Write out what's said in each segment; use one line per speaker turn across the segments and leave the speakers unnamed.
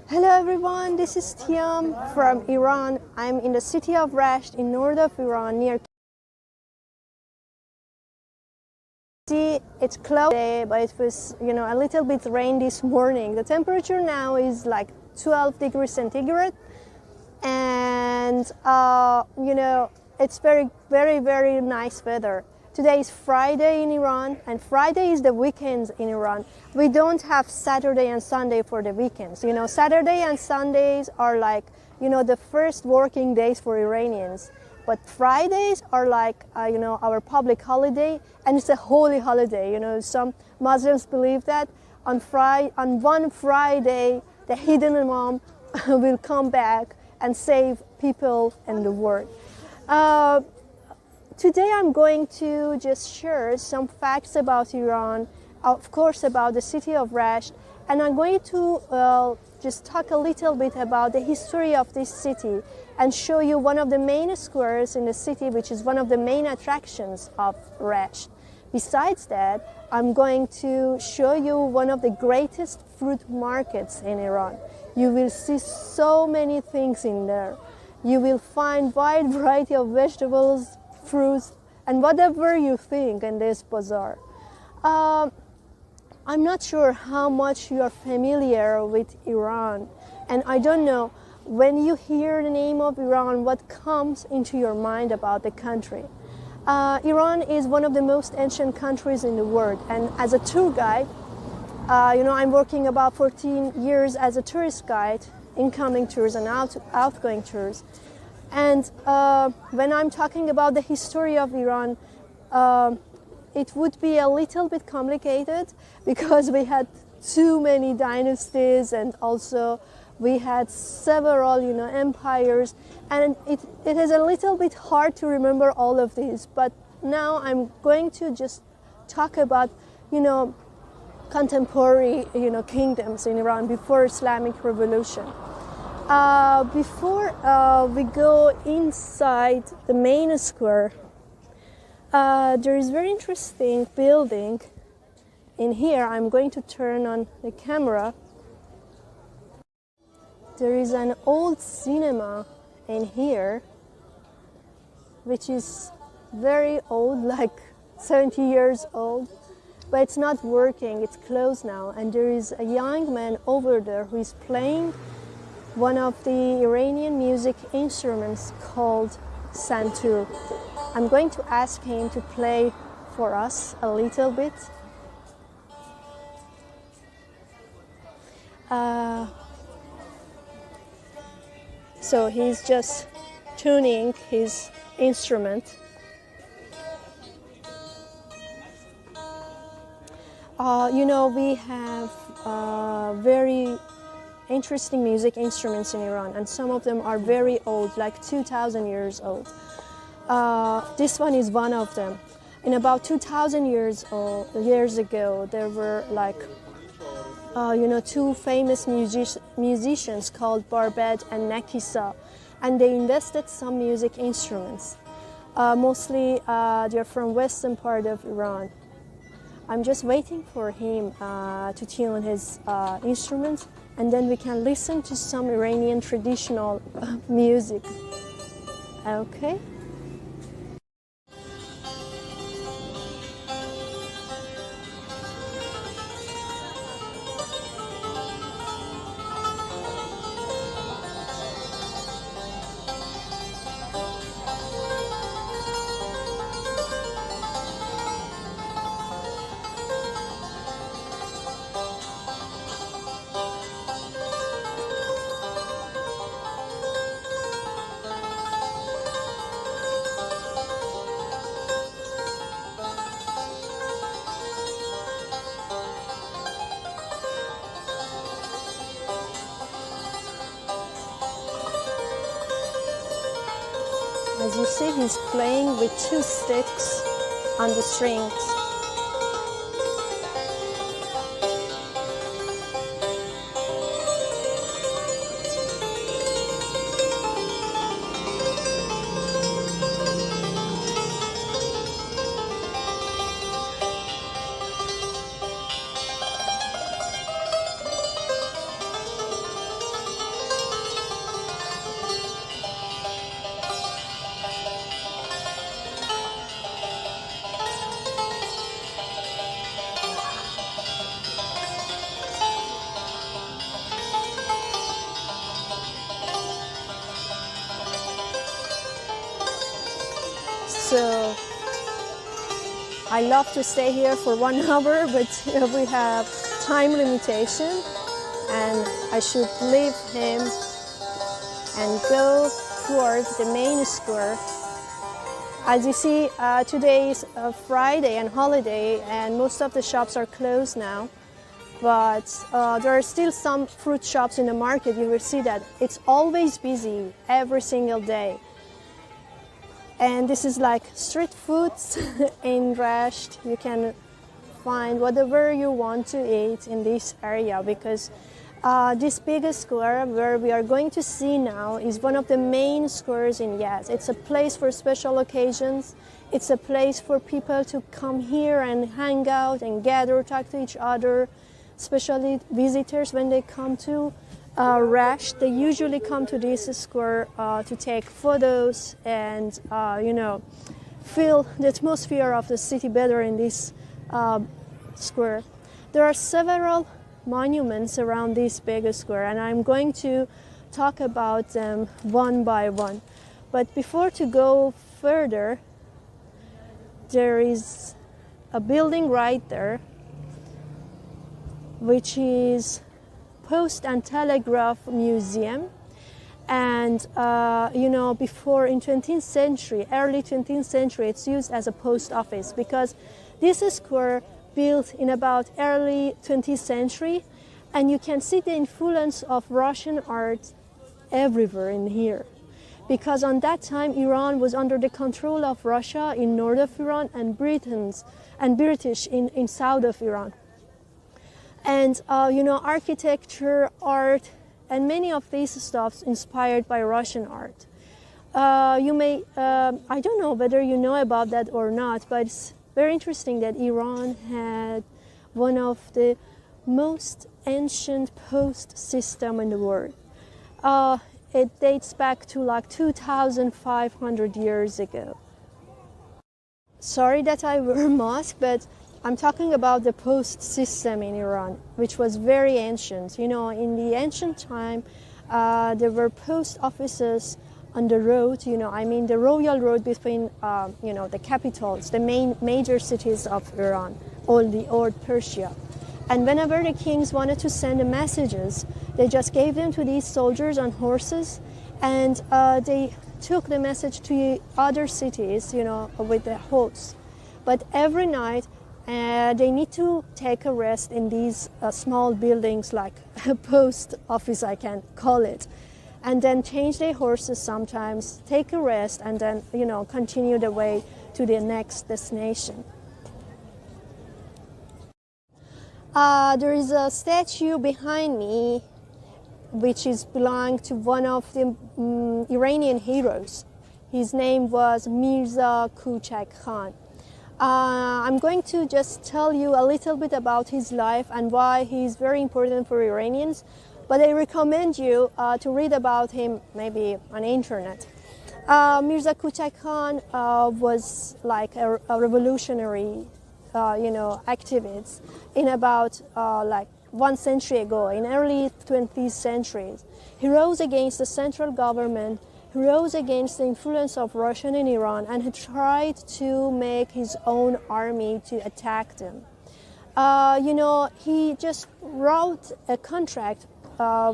Hello everyone, this is Tiam from Iran. I'm in the city of Rasht in north of Iran near. It's cloudy today, but it was, a little bit rain this morning. The temperature now is like 12 degrees centigrade, and it's very, very, very nice weather. Today is Friday in Iran, and Friday is the weekends in Iran. We don't have Saturday and Sunday for the weekends. Saturday and Sundays are like, the first working days for Iranians. But Fridays are like, our public holiday, and it's a holy holiday. Some Muslims believe that on one Friday, the hidden Imam will come back and save people in the world. Today I'm going to just share some facts about Iran, of course about the city of Rasht, and I'm going to just talk a little bit about the history of this city and show you one of the main squares in the city, which is one of the main attractions of Rasht. Besides that, I'm going to show you one of the greatest fruit markets in Iran. You will see so many things in there. You will find wide variety of vegetables, fruits, and whatever you think in this bazaar. I'm not sure how much you are familiar with Iran, and I don't know, when you hear the name of Iran, what comes into your mind about the country. Iran is one of the most ancient countries in the world, and as a tour guide, I'm working about 14 years as a tourist guide, incoming tours and outgoing tours. And when I'm talking about the history of Iran, it would be a little bit complicated because we had too many dynasties, and also we had several, empires, and it is a little bit hard to remember all of these. But now I'm going to just talk about, contemporary, kingdoms in Iran before Islamic Revolution. Before we go inside the main square, there is very interesting building in here. I'm going to turn on the camera. There is an old cinema in here, which is very old, like 70 years old, but it's not working, it's closed now. And there is a young man over there who is playing one of the Iranian music instruments called santur. I'm going to ask him to play for us a little bit. So he's just tuning his instrument. We have very interesting music instruments in Iran, and some of them are very old, like 2,000 years old. This one is one of them. In about 2,000 years ago, there were like, two famous musicians called Barbad and Nakisa, and they invented some music instruments. Mostly they're from western part of Iran. I'm just waiting for him to tune his instrument, and then we can listen to some Iranian traditional music. Okay. As you see, he's playing with two sticks on the strings. So I love to stay here for 1 hour, but we have time limitation, and I should leave him and go towards the main square. As you see, today is Friday and holiday, and most of the shops are closed now. But there are still some fruit shops in the market. You will see that it's always busy every single day. And this is like street foods in Rasht. You can find whatever you want to eat in this area, because this big square where we are going to see now is one of the main squares in Yazd. It's a place for special occasions. It's a place for people to come here and hang out and gather, talk to each other. Especially visitors, when they come to Rasht, they usually come to this square to take photos and, feel the atmosphere of the city better in this square. There are several monuments around this big square, and I'm going to talk about them one by one. But before to go further, there is a building right there, which is Post and Telegraph Museum. And, before in 20th century, early 20th century, it's used as a post office, because this square built in about early 20th century, and you can see the influence of Russian art everywhere in here. Because on that time, Iran was under the control of Russia in north of Iran and British in south of Iran. And, architecture, art, and many of these stuffs inspired by Russian art. I don't know whether you know about that or not, but it's very interesting that Iran had one of the most ancient post system in the world. It dates back to like 2,500 years ago. Sorry that I wear a mask, but I'm talking about the post system in Iran, which was very ancient. In the ancient time, there were post offices on the road, the royal road between, the capitals, the major cities of Iran, all the old Persia. And whenever the kings wanted to send the messages, they just gave them to these soldiers on horses, and they took the message to other cities, with the horse. But every night, they need to take a rest in these small buildings, like a post office, I can call it, and then change their horses sometimes, take a rest, and then, continue the way to the next destination. There is a statue behind me, which belonged to one of the Iranian heroes. His name was Mirza Kuchak Khan. I'm going to just tell you a little bit about his life and why he's very important for Iranians, but I recommend you to read about him maybe on the internet. Mirza Kuchak Khan was like a revolutionary, activist in about like 1 century ago, in early 20th century. He rose against the central government. He rose against the influence of Russia in Iran, and he tried to make his own army to attack them. He just wrote a contract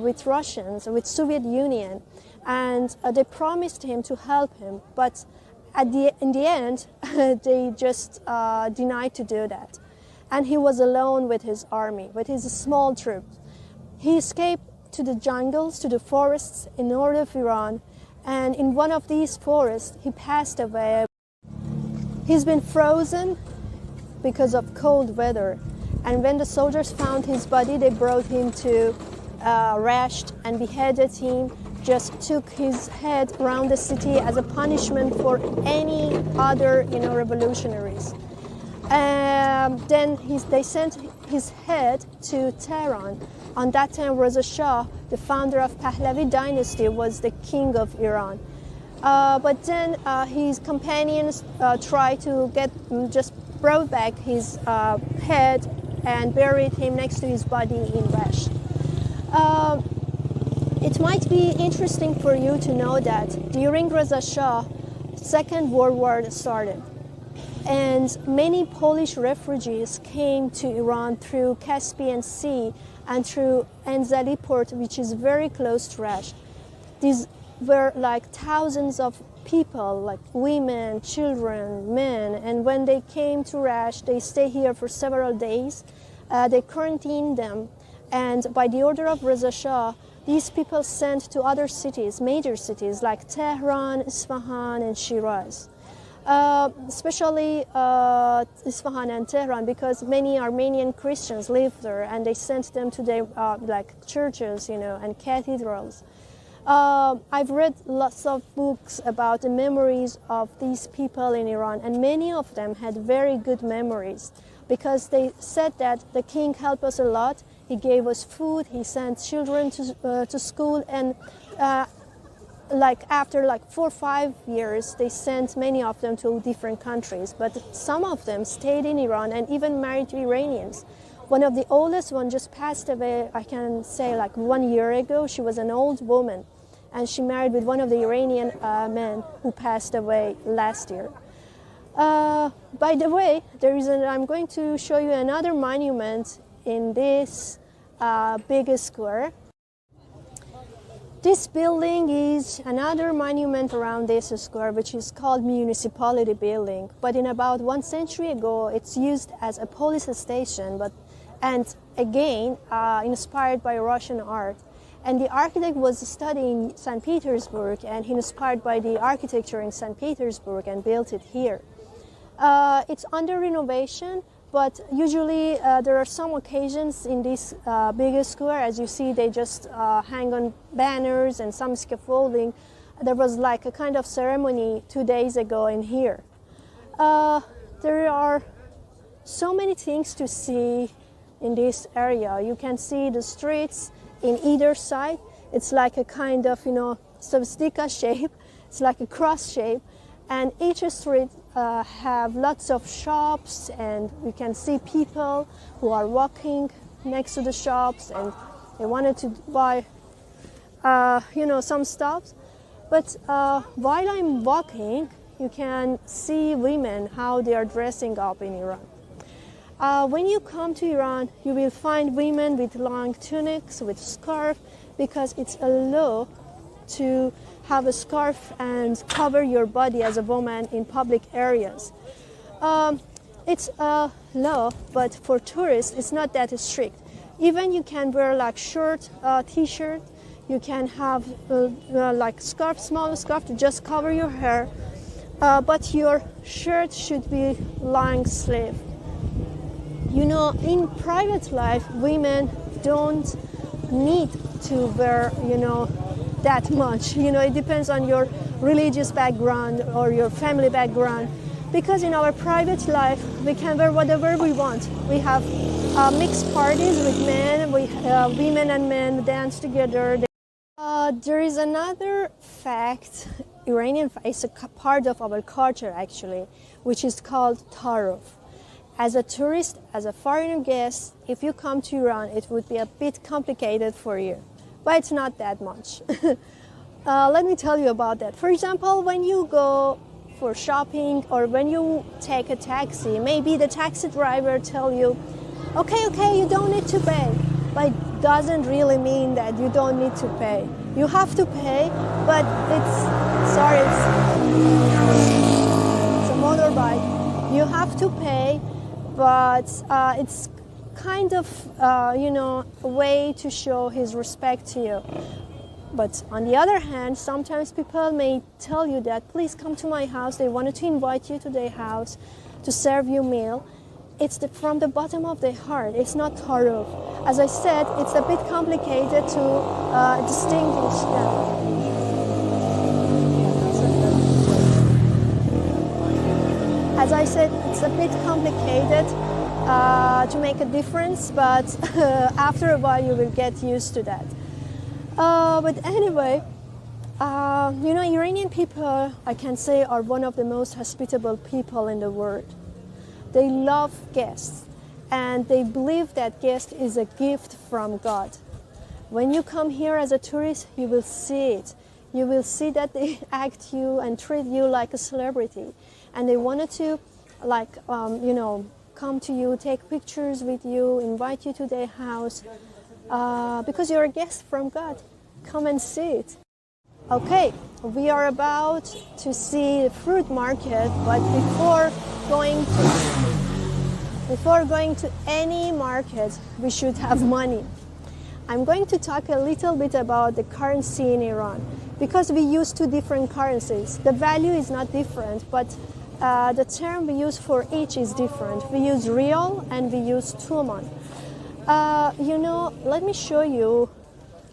with Russians, with Soviet Union, and they promised him to help him, but in the end, they just denied to do that. And he was alone with his army, with his small troops. He escaped to the jungles, to the forests in north of Iran, and in one of these forests, he passed away. He's been frozen because of cold weather. And when the soldiers found his body, they brought him to Rasht and beheaded him, just took his head around the city as a punishment for any other, revolutionaries. Then they sent his head to Tehran. On that time, Reza Shah, the founder of Pahlavi dynasty, was the king of Iran. But then his companions tried to just brought back his head and buried him next to his body in Rasht. It might be interesting for you to know that during Reza Shah, Second World War started. And many Polish refugees came to Iran through Caspian Sea and through Enzeli port, which is very close to Rasht. These were like thousands of people, like women, children, men, and when they came to Rasht, they stay here for several days. They quarantined them, and by the order of Reza Shah, these people sent to other cities, major cities like Tehran, Isfahan, and Shiraz. Especially Isfahan and Tehran, because many Armenian Christians live there, and they sent them to their like churches, you know, and cathedrals. I've read lots of books about the memories of these people in Iran, and many of them had very good memories because they said that the king helped us a lot. He gave us food, he sent children to school, and like after like 4 or 5 years, they sent many of them to different countries. But some of them stayed in Iran and even married to Iranians. One of the oldest one just passed away, I can say like 1 year ago. She was an old woman, and she married with one of the Iranian men who passed away last year. By the way, I'm going to show you another monument in this big square. This building is another monument around this square, which is called Municipality Building. But in about 1 century ago, it's used as a police station, and again, inspired by Russian art. And the architect was studying St. Petersburg, and he inspired by the architecture in St. Petersburg and built it here. It's under renovation, but usually there are some occasions in this big square. As you see, they just hang on banners and some scaffolding. There was like a kind of ceremony 2 days ago in here. There are so many things to see in this area. You can see the streets in either side. It's like a kind of, swastika shape. It's like a cross shape. And each street have lots of shops, and you can see people who are walking next to the shops, and they wanted to buy, some stuff. But while I'm walking, you can see women, how they are dressing up in Iran. When you come to Iran, you will find women with long tunics, with scarf, because it's a law to have a scarf and cover your body as a woman in public areas. It's a law, but for tourists, it's not that strict. Even you can wear like short t-shirt, you can have like scarf, small scarf to just cover your hair, but your shirt should be long sleeve. In private life, women don't need to wear, that much. It depends on your religious background or your family background. Because in our private life, we can wear whatever we want. We have mixed parties with men, women and men dance together. There is another fact, Iranian fact, it's a part of our culture actually, which is called taruf. As a tourist, as a foreigner guest, if you come to Iran, it would be a bit complicated for you. But it's not that much. Let me tell you about that. For example, when you go for shopping or when you take a taxi, maybe the taxi driver tell you, okay, you don't need to pay. But it doesn't really mean that you don't need to pay. You have to pay, but it's a motorbike. You have to pay, but it's kind of, a way to show his respect to you. But on the other hand, sometimes people may tell you that, please come to my house. They wanted to invite you to their house to serve you a meal. It's from the bottom of their heart. It's not taruf. As I said, it's a bit complicated to distinguish them. As I said, it's a bit complicated to make a difference, but after a while you will get used to that. But anyway, Iranian people, I can say, are one of the most hospitable people in the world. They love guests, and they believe that guest is a gift from God. When you come here as a tourist, you will see it. you will see that they act you and treat you like a celebrity, and they wanted to, like, come to you, take pictures with you, invite you to their house, because you're a guest from God. Come and see it. Okay, we are about to see the fruit market, but before going to any market, we should have money. I'm going to talk a little bit about the currency in Iran, because we use two different currencies. The value is not different, but the term we use for each is different. We use rial and we use tuman. Let me show you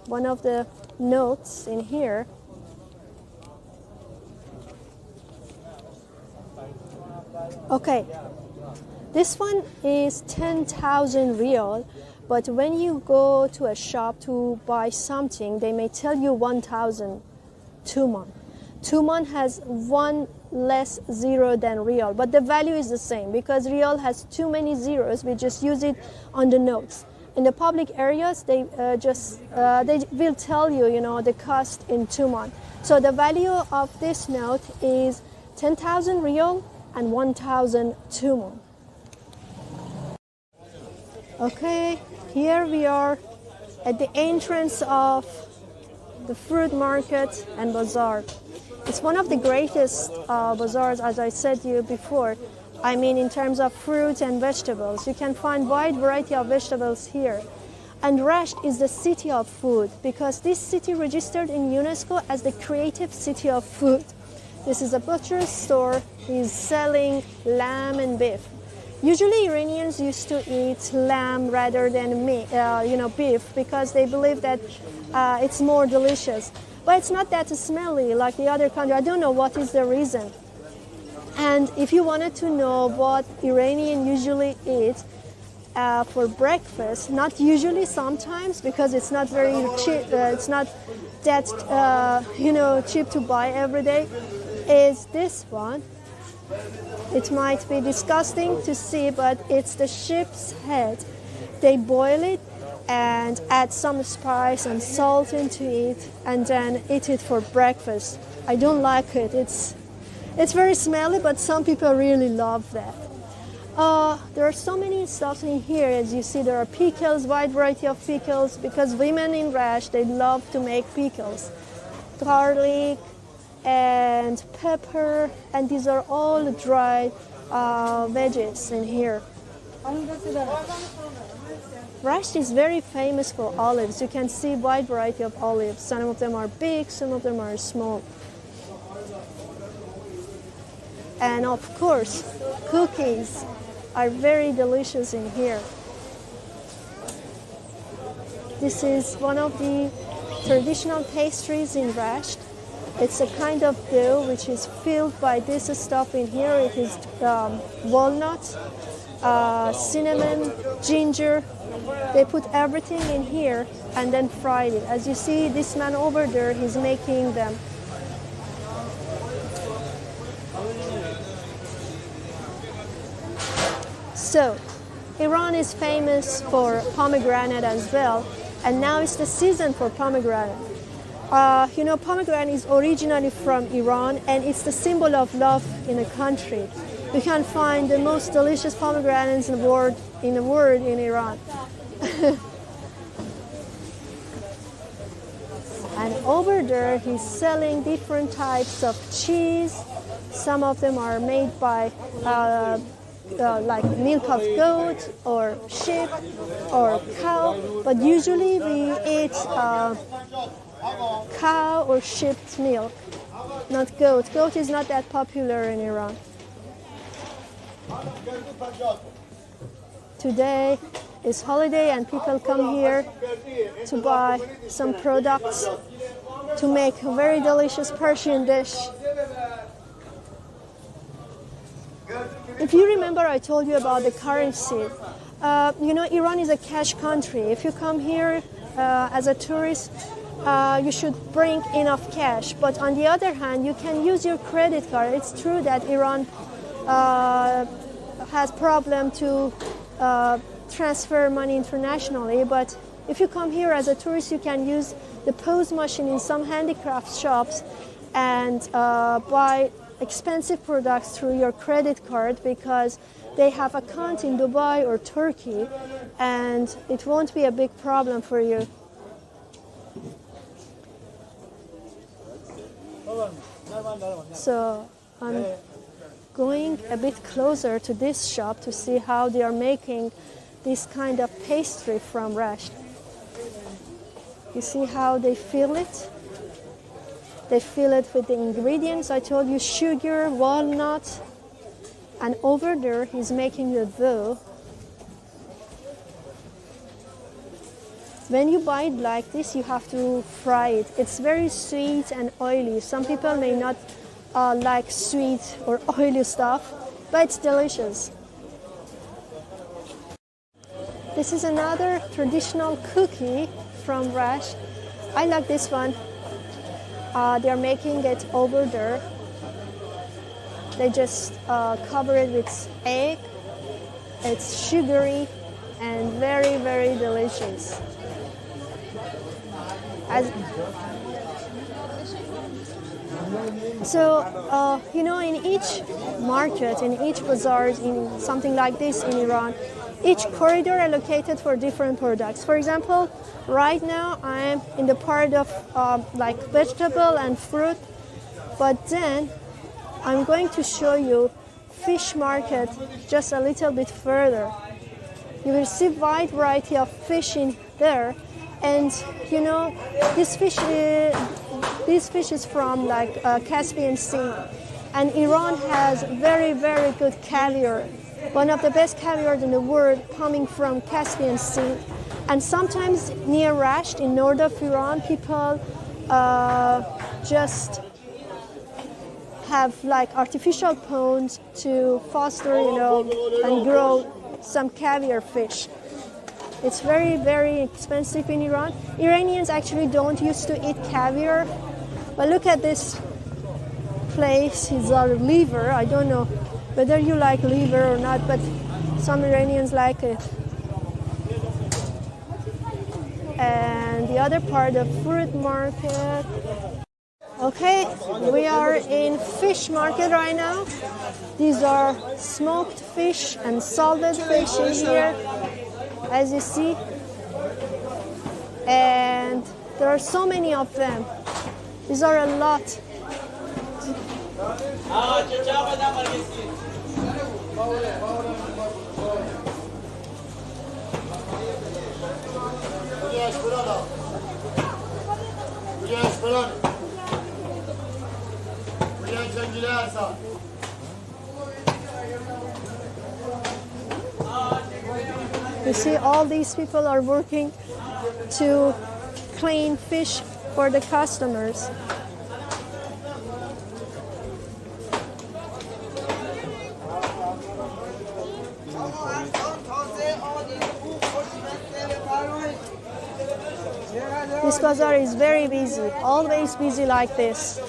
one of the notes in here. Okay, this one is 10,000 rial, but when you go to a shop to buy something, they may tell you 1,000 tuman. Tuman has one less zero than rial, but the value is the same because rial has too many zeros. We just use it on the notes. In the public areas, they will tell you, the cost in tuman. So the value of this note is 10,000 rial and 1,000 tuman. Okay, here we are at the entrance of the fruit market and bazaar. It's one of the greatest bazaars, as I said to you before. I mean, in terms of fruit and vegetables. You can find wide variety of vegetables here. And Rasht is the city of food because this city registered in UNESCO as the creative city of food. This is a butcher's store. He's selling lamb and beef. Usually Iranians used to eat lamb rather than beef because they believe that it's more delicious. But it's not that smelly like the other country. I don't know what is the reason. And if you wanted to know what Iranian usually eat for breakfast, not usually, sometimes, because it's not very cheap, it's not that cheap to buy every day, is this one. It might be disgusting to see, but it's the sheep's head. They boil it and add some spice and salt into it and then eat it for breakfast. I don't like it. It's very smelly, but some people really love that. There are so many stuff in here. As you see, there are pickles, wide variety of pickles, because women in Rasht, they love to make pickles. Garlic and pepper, and these are all dried veggies in here. Rasht is very famous for olives. You can see wide variety of olives. Some of them are big, some of them are small. And of course, cookies are very delicious in here. This is one of the traditional pastries in Rasht. It's a kind of dough which is filled by this stuff in here. It is walnut, cinnamon, ginger. They put everything in here and then fried it. As you see, this man over there, he's making them. So, Iran is famous for pomegranate as well, and now it's the season for pomegranate. Pomegranate is originally from Iran, and it's the symbol of love in a country. You can find the most delicious pomegranates in the world in Iran. And over there, he's selling different types of cheese. Some of them are made by like milk of goat or sheep or cow, but usually we eat cow or sheep's milk, not goat. Goat is not that popular in Iran. Today is holiday and people come here to buy some products to make a very delicious Persian dish. If you remember, I told you about the currency. Iran is a cash country. If you come here as a tourist, you should bring enough cash. But on the other hand, you can use your credit card. It's true that Iran has problem to transfer money internationally, but If you come here as a tourist, you can use the POS machine in some handicraft shops and buy expensive products through your credit card, because they have account in Dubai or Turkey, and it won't be a big problem for you. So I'm going a bit closer to this shop to see how they are making this kind of pastry from Rasht. You see how they fill it? They fill it with the ingredients. I told you, sugar, walnut, and over there he's making the dough. When you buy it like this, you have to fry it. It's very sweet and oily. Some people may not like sweet or oily stuff, but it's delicious. This is another traditional cookie from Rasht. I like this one. They're making it over there. They just cover it with egg. It's sugary and very, very delicious. You know, in each market, in each bazaar, in something like this in Iran, each corridor allocated for different products. For example, right now I'm in the part of like vegetable and fruit, but then I'm going to show you fish market just a little bit further. You will see wide variety of fish in there, and you know, this fish is from like Caspian Sea, and Iran has very, very good caviar. One of the best caviar in the world coming from Caspian Sea. And sometimes near Rasht, in north of Iran, people just have like artificial ponds to foster, you know, and grow some caviar fish. It's very, very expensive in Iran. Iranians actually don't used to eat caviar. But look at this place, it's our liver. I don't know whether you like liver or not, but some Iranians like it. And the other part of fruit market. Okay, we are in fish market right now. These are smoked fish and salted fish in here, as you see. And there are so many of them. These are a lot. You see, all these people are working to clean fish for the customers. This bazaar is very busy, always busy like this.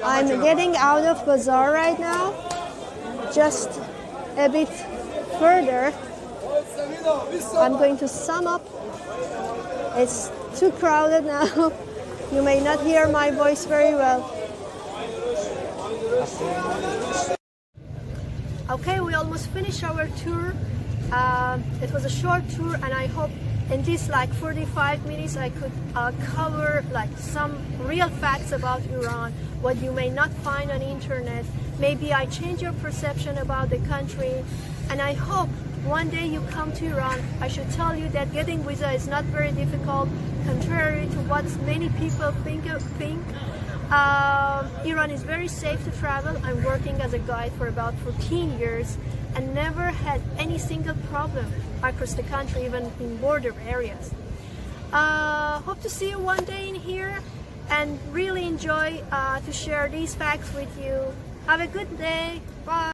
I'm getting out of bazaar right now, just a bit further. I'm going to sum up. It's too crowded now. You may not hear my voice very well. Okay, we almost finished our tour. It was a short tour, and I hope in this like 45 minutes I could cover like some real facts about Iran, what you may not find on the internet. Maybe I change your perception about the country, and I hope one day you come to Iran. I should tell you that getting visa is not very difficult, contrary to what many people think. Iran is very safe to travel. I'm working as a guide for about 14 years and never had any single problem across the country, even in border areas. Hope to see you one day in here and really enjoy to share these facts with you. Have a good day. Bye.